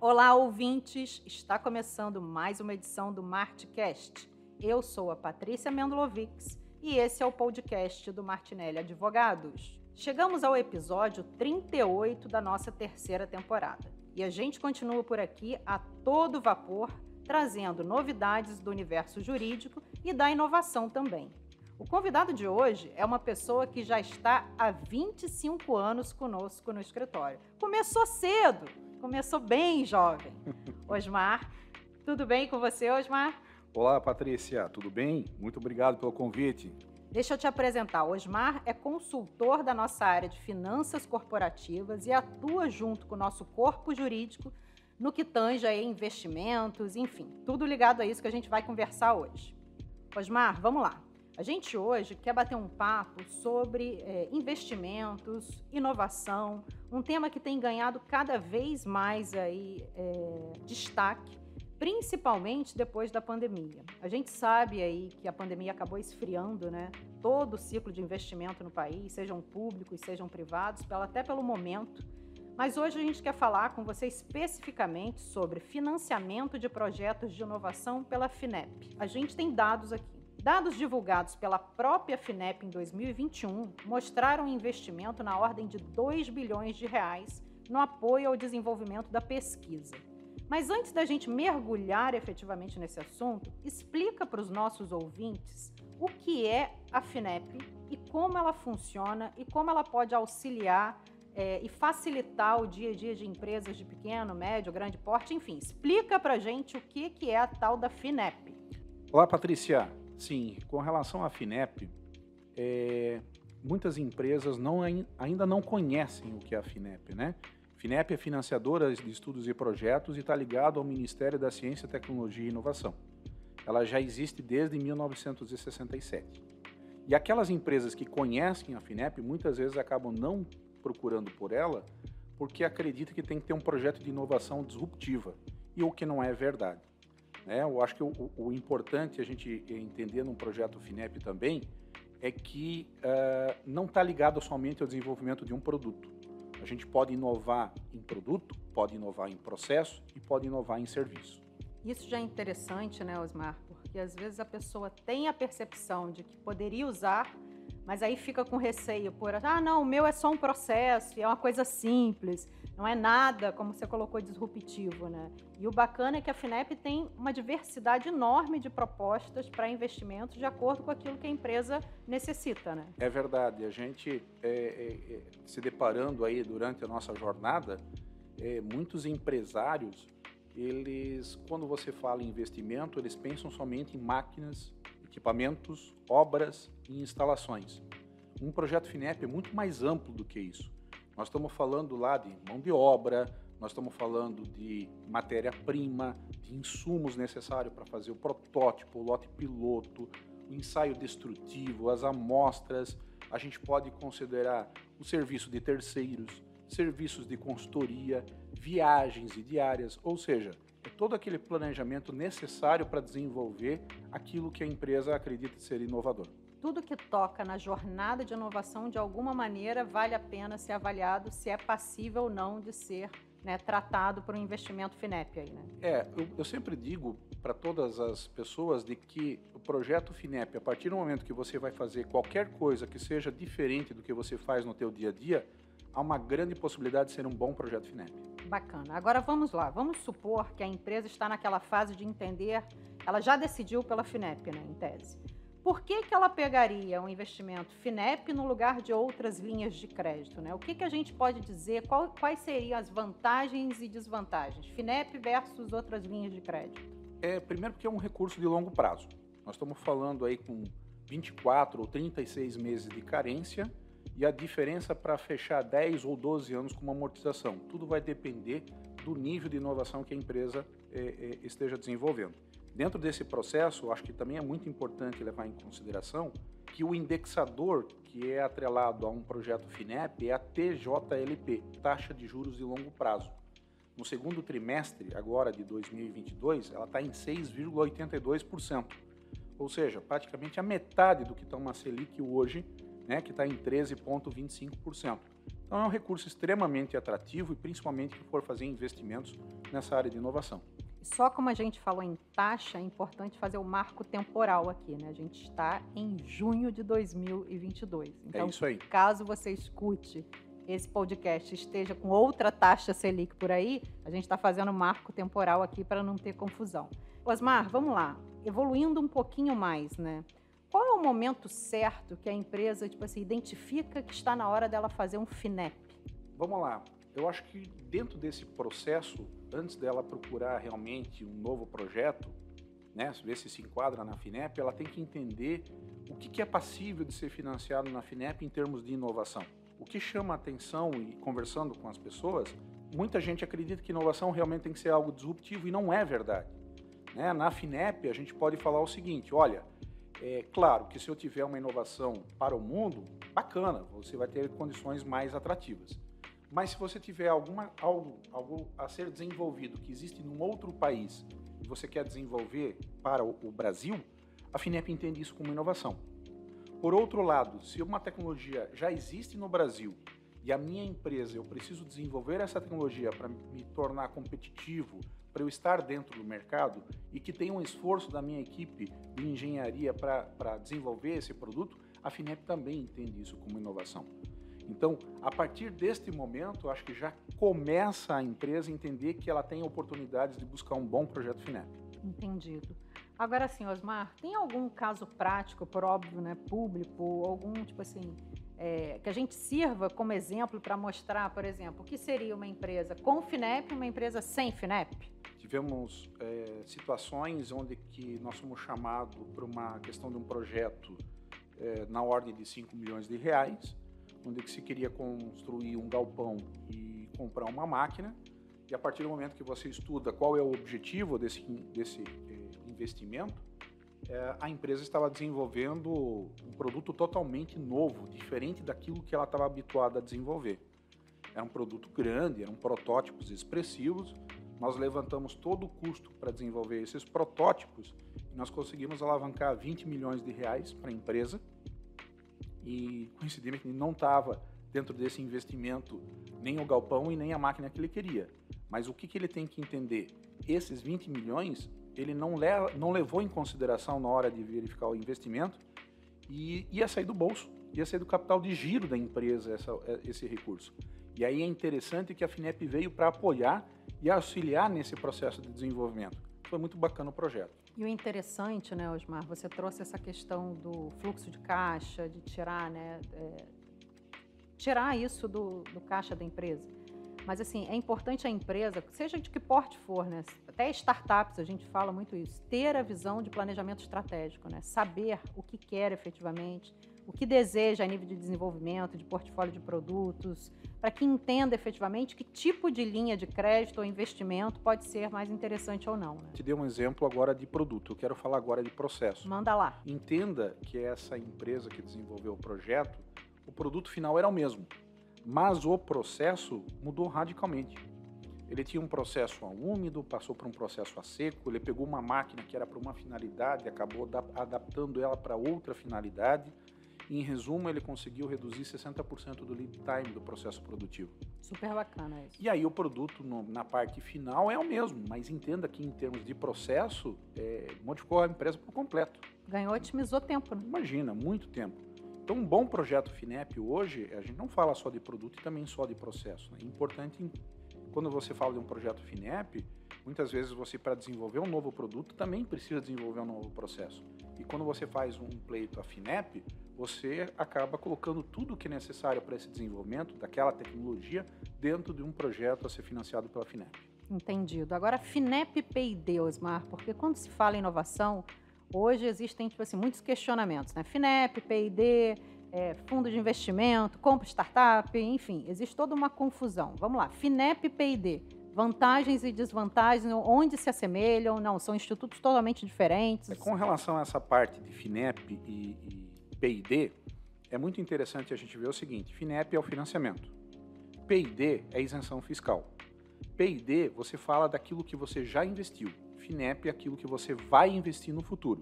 Olá, ouvintes! Está começando mais uma edição do Martcast. Eu sou a Patrícia Mendlovics e esse é o podcast do Martinelli Advogados. Chegamos ao episódio 38 da nossa terceira temporada e a gente continua por aqui a todo vapor, trazendo novidades do universo jurídico e da inovação também. O convidado de hoje é uma pessoa que já está há 25 anos conosco no escritório. Começou cedo! Começou bem jovem. Osmar, tudo bem com você, Osmar? Olá, Patrícia, tudo bem? Muito obrigado pelo convite. Deixa eu te apresentar. Osmar é consultor da nossa área de finanças corporativas e atua junto com o nosso corpo jurídico no que tange a investimentos, enfim, tudo ligado a isso que a gente vai conversar hoje. Osmar, vamos lá. A gente hoje quer bater um papo sobre investimentos, inovação, um tema que tem ganhado cada vez mais aí, destaque, principalmente depois da pandemia. A gente sabe aí que a pandemia acabou esfriando, né, todo o ciclo de investimento no país, sejam públicos, sejam privados, até pelo momento. Mas hoje a gente quer falar com você especificamente sobre financiamento de projetos de inovação pela FINEP. A gente tem dados aqui. Dados divulgados pela própria FINEP em 2021 mostraram um investimento na ordem de 2 bilhões de reais no apoio ao desenvolvimento da pesquisa. Mas antes da gente mergulhar efetivamente nesse assunto, explica para os nossos ouvintes o que é a FINEP e como ela funciona e como ela pode auxiliar e facilitar o dia a dia de empresas de pequeno, médio, grande porte, enfim. Explica para a gente o que é a tal da FINEP. Olá, Patrícia. Sim, com relação à FINEP, muitas empresas ainda não conhecem o que é a FINEP, né? FINEP é financiadora de estudos e projetos e está ligado ao Ministério da Ciência, Tecnologia e Inovação. Ela já existe desde 1967. E aquelas empresas que conhecem a FINEP muitas vezes acabam não procurando por ela porque acreditam que tem que ter um projeto de inovação disruptiva, e o que não é verdade. Eu acho que o importante a gente entender num projeto FINEP também é que não está ligado somente ao desenvolvimento de um produto. A gente pode inovar em produto, pode inovar em processo e pode inovar em serviço. Isso já é interessante, né, Osmar? Porque às vezes a pessoa tem a percepção de que poderia usar, mas aí fica com receio por, não, o meu é só um processo, é uma coisa simples, não é nada, como você colocou, disruptivo, né? E o bacana é que a FINEP tem uma diversidade enorme de propostas para investimentos de acordo com aquilo que a empresa necessita, né? É verdade. A gente, se deparando aí durante a nossa jornada, muitos empresários, eles, quando você fala em investimento, eles pensam somente em máquinas, equipamentos, obras e instalações. Um projeto FINEP é muito mais amplo do que isso. Nós estamos falando lá de mão de obra, nós estamos falando de matéria-prima, de insumos necessários para fazer o protótipo, o lote piloto, o ensaio destrutivo, as amostras. A gente pode considerar o serviço de terceiros, serviços de consultoria, viagens e diárias, ou seja, é todo aquele planejamento necessário para desenvolver aquilo que a empresa acredita ser inovador. Tudo que toca na jornada de inovação, de alguma maneira, vale a pena ser avaliado se é passível ou não de ser, né, tratado por um investimento FINEP aí, né? Eu sempre digo para todas as pessoas de que o projeto FINEP, a partir do momento que você vai fazer qualquer coisa que seja diferente do que você faz no teu dia a dia, há uma grande possibilidade de ser um bom projeto FINEP. Bacana. Agora vamos lá. Vamos supor que a empresa está naquela fase de entender, ela já decidiu pela FINEP, né, em tese. Por que ela pegaria um investimento FINEP no lugar de outras linhas de crédito, né? O que a gente pode dizer, quais seriam as vantagens e desvantagens? FINEP versus outras linhas de crédito. Primeiro porque é um recurso de longo prazo. Nós estamos falando aí com 24 ou 36 meses de carência e a diferença para fechar 10 ou 12 anos com uma amortização. Tudo vai depender do nível de inovação que a empresa esteja desenvolvendo. Dentro desse processo, acho que também é muito importante levar em consideração que o indexador que é atrelado a um projeto FINEP é a TJLP, Taxa de Juros de Longo Prazo. No segundo trimestre, agora de 2022, ela está em 6,82%, ou seja, praticamente a metade do que está uma Selic hoje, né, que está em 13,25%. Então, é um recurso extremamente atrativo e principalmente que for fazer investimentos nessa área de inovação. Só como a gente falou em taxa, é importante fazer o marco temporal aqui, né? A gente está em junho de 2022. Então, É isso aí. caso você escute esse podcast esteja com outra taxa Selic por aí, a gente está fazendo marco temporal aqui para não ter confusão. Osmar, vamos lá. Evoluindo um pouquinho mais, né? Qual é o momento certo que a empresa, identifica que está na hora dela fazer um FINEP? Vamos lá. Eu acho que dentro desse processo, antes dela procurar realmente um novo projeto, né, ver se enquadra na FINEP, ela tem que entender o que é passível de ser financiado na FINEP em termos de inovação. O que chama a atenção, e conversando com as pessoas, muita gente acredita que inovação realmente tem que ser algo disruptivo e não é verdade. Né? Na FINEP, a gente pode falar o seguinte, olha, é claro que se eu tiver uma inovação para o mundo, bacana, você vai ter condições mais atrativas. Mas se você tiver algo a ser desenvolvido que existe num outro país e você quer desenvolver para o Brasil, a FINEP entende isso como inovação. Por outro lado, se uma tecnologia já existe no Brasil e a minha empresa, eu preciso desenvolver essa tecnologia para me tornar competitivo, para eu estar dentro do mercado e que tenha um esforço da minha equipe de engenharia para desenvolver esse produto, a FINEP também entende isso como inovação. Então, a partir deste momento, acho que já começa a empresa a entender que ela tem oportunidades de buscar um bom projeto FINEP. Entendido. Agora sim, Osmar, tem algum caso prático, por óbvio, né, público, algum, que a gente sirva como exemplo para mostrar, por exemplo, o que seria uma empresa com FINEP e uma empresa sem FINEP? Tivemos situações onde que nós fomos chamados para uma questão de um projeto na ordem de 5 milhões de reais, onde que se queria construir um galpão e comprar uma máquina, e a partir do momento que você estuda qual é o objetivo desse investimento, a empresa estava desenvolvendo um produto totalmente novo, diferente daquilo que ela estava habituada a desenvolver. Era um produto grande, eram protótipos expressivos, nós levantamos todo o custo para desenvolver esses protótipos e nós conseguimos alavancar 20 milhões de reais para a empresa e, coincidentemente, não estava dentro desse investimento nem o galpão e nem a máquina que ele queria. Mas o que ele tem que entender? Esses 20 milhões ele não levou em consideração na hora de verificar o investimento e ia sair do bolso, ia sair do capital de giro da empresa esse recurso. E aí é interessante que a FINEP veio para apoiar e auxiliar nesse processo de desenvolvimento. Foi muito bacana o projeto. E o interessante, né, Osmar, você trouxe essa questão do fluxo de caixa, de tirar, né, tirar isso do caixa da empresa. Mas, assim, é importante a empresa, seja de que porte for, né? Até startups, a gente fala muito isso, ter a visão de planejamento estratégico, né? Saber o que quer efetivamente, o que deseja a nível de desenvolvimento, de portfólio de produtos, para que entenda efetivamente que tipo de linha de crédito ou investimento pode ser mais interessante ou não. Né? Te dei um exemplo agora de produto, eu quero falar agora de processo. Manda lá. Entenda que essa empresa que desenvolveu o projeto, o produto final era o mesmo. Mas o processo mudou radicalmente. Ele tinha um processo a úmido, passou para um processo a seco, ele pegou uma máquina que era para uma finalidade, acabou adaptando ela para outra finalidade, e, em resumo, ele conseguiu reduzir 60% do lead time do processo produtivo. Super bacana isso. E aí o produto, na parte final, é o mesmo, mas entenda que, em termos de processo, modificou a empresa por completo. Ganhou, otimizou tempo, né? Imagina, muito tempo. Então, um bom projeto FINEP hoje, a gente não fala só de produto e também só de processo. Né? É importante, quando você fala de um projeto FINEP, muitas vezes você, para desenvolver um novo produto, também precisa desenvolver um novo processo. E quando você faz um pleito a FINEP, você acaba colocando tudo o que é necessário para esse desenvolvimento daquela tecnologia dentro de um projeto a ser financiado pela FINEP. Entendido. Agora, FINEP P&D, Osmar, porque quando se fala em inovação, hoje existem muitos questionamentos, né? FINEP, P&D, fundo de investimento, compra startup, enfim, existe toda uma confusão. Vamos lá, FINEP, P&D, vantagens e desvantagens, onde se assemelham, não, são institutos totalmente diferentes. Com relação a essa parte de FINEP e P&D, é muito interessante a gente ver o seguinte, FINEP é o financiamento, P&D é isenção fiscal. P&D, você fala daquilo que você já investiu. FINEP é aquilo que você vai investir no futuro.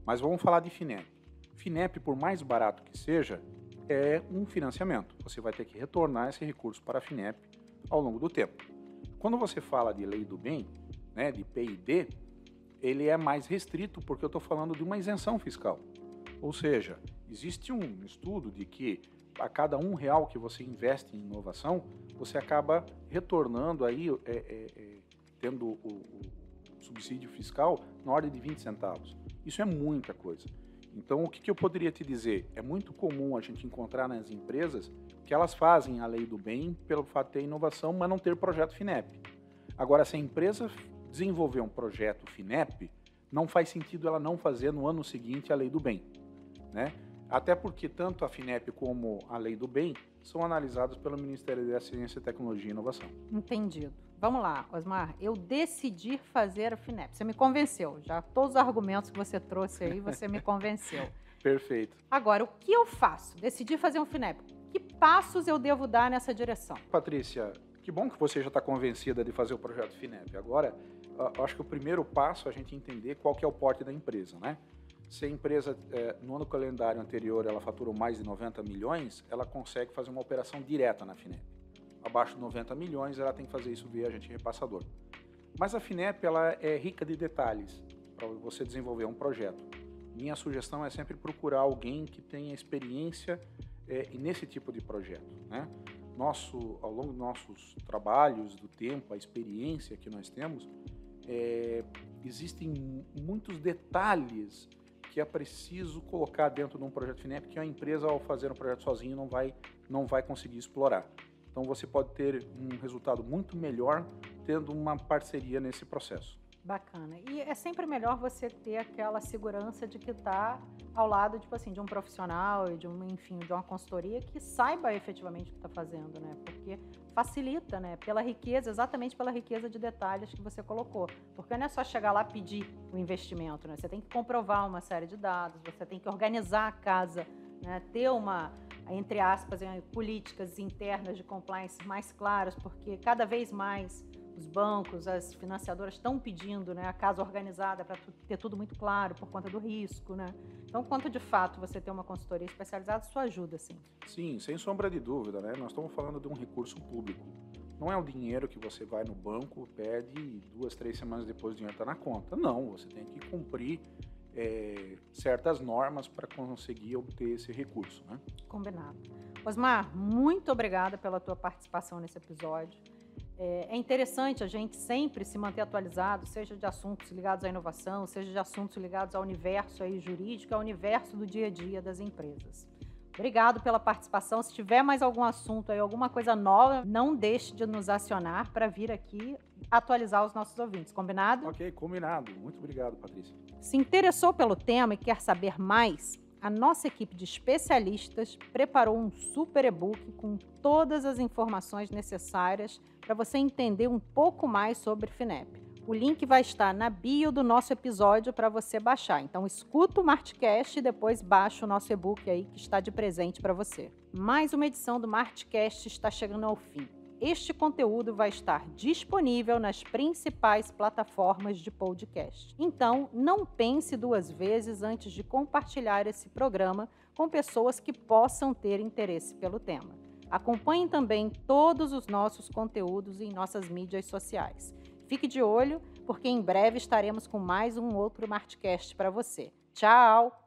Mas vamos falar de FINEP. FINEP, por mais barato que seja, é um financiamento. Você vai ter que retornar esse recurso para a FINEP ao longo do tempo. Quando você fala de lei do bem, né, de PID, ele é mais restrito porque eu estou falando de uma isenção fiscal. Ou seja, existe um estudo de que a cada R$1 que você investe em inovação, você acaba retornando aí, tendo o subsídio fiscal na ordem de 20 centavos. Isso é muita coisa. Então, o que eu poderia te dizer? É muito comum a gente encontrar nas empresas que elas fazem a lei do bem pelo fato de ter inovação, mas não ter projeto FINEP. Agora, se a empresa desenvolver um projeto FINEP, não faz sentido ela não fazer no ano seguinte a lei do bem, né? Até porque tanto a FINEP como a lei do bem são analisados pelo Ministério da Ciência, Tecnologia e Inovação. Entendido. Vamos lá, Osmar. Eu decidi fazer a FINEP. Você me convenceu. Já todos os argumentos que você trouxe aí, você me convenceu. Perfeito. Agora, o que eu faço? Decidi fazer um FINEP. Que passos eu devo dar nessa direção? Patrícia, que bom que você já está convencida de fazer o projeto FINEP. Agora, eu acho que o primeiro passo é a gente entender qual que é o porte da empresa, né? Se a empresa, no ano calendário anterior, ela faturou mais de 90 milhões, ela consegue fazer uma operação direta na FINEP. Abaixo de 90 milhões, ela tem que fazer isso via agente repassador. Mas a FINEP, ela é rica de detalhes para você desenvolver um projeto. Minha sugestão é sempre procurar alguém que tenha experiência nesse tipo de projeto, né? Ao longo dos nossos trabalhos, do tempo, a experiência que nós temos, existem muitos detalhes que é preciso colocar dentro de um projeto FINEP que a empresa, ao fazer um projeto sozinho, não vai conseguir explorar. Então, você pode ter um resultado muito melhor tendo uma parceria nesse processo. Bacana. E é sempre melhor você ter aquela segurança de que está ao lado, tipo assim, de um profissional e de uma consultoria que saiba efetivamente o que está fazendo, né? Porque facilita, né? Exatamente pela riqueza de detalhes que você colocou. Porque não é só chegar lá e pedir o investimento, né? Você tem que comprovar uma série de dados, você tem que organizar a casa, né? Ter entre aspas, políticas internas de compliance mais claras, porque cada vez mais os bancos, as financiadoras estão pedindo, né, a casa organizada para ter tudo muito claro por conta do risco, né? Então, quanto de fato você ter uma consultoria especializada, isso ajuda, sim. Sim, sem sombra de dúvida, né? Nós estamos falando de um recurso público. Não é o dinheiro que você vai no banco, pede e 2, 3 semanas depois o dinheiro está na conta. Não, você tem que cumprir certas normas para conseguir obter esse recurso, né? Combinado. Osmar, muito obrigada pela tua participação nesse episódio. É interessante a gente sempre se manter atualizado, seja de assuntos ligados à inovação, seja de assuntos ligados ao universo aí jurídico, ao universo do dia a dia das empresas. Obrigado pela participação. Se tiver mais algum assunto aí, alguma coisa nova, não deixe de nos acionar para vir aqui atualizar os nossos ouvintes. Combinado? Ok, combinado. Muito obrigado, Patrícia. Se interessou pelo tema e quer saber mais, a nossa equipe de especialistas preparou um super e-book com todas as informações necessárias para você entender um pouco mais sobre FINEP. O link vai estar na bio do nosso episódio para você baixar. Então, escuta o Martcast e depois baixa o nosso e-book aí que está de presente para você. Mais uma edição do Martcast está chegando ao fim. Este conteúdo vai estar disponível nas principais plataformas de podcast. Então, não pense 2 vezes antes de compartilhar esse programa com pessoas que possam ter interesse pelo tema. Acompanhe também todos os nossos conteúdos em nossas mídias sociais. Fique de olho, porque em breve estaremos com mais um outro Martcast para você. Tchau!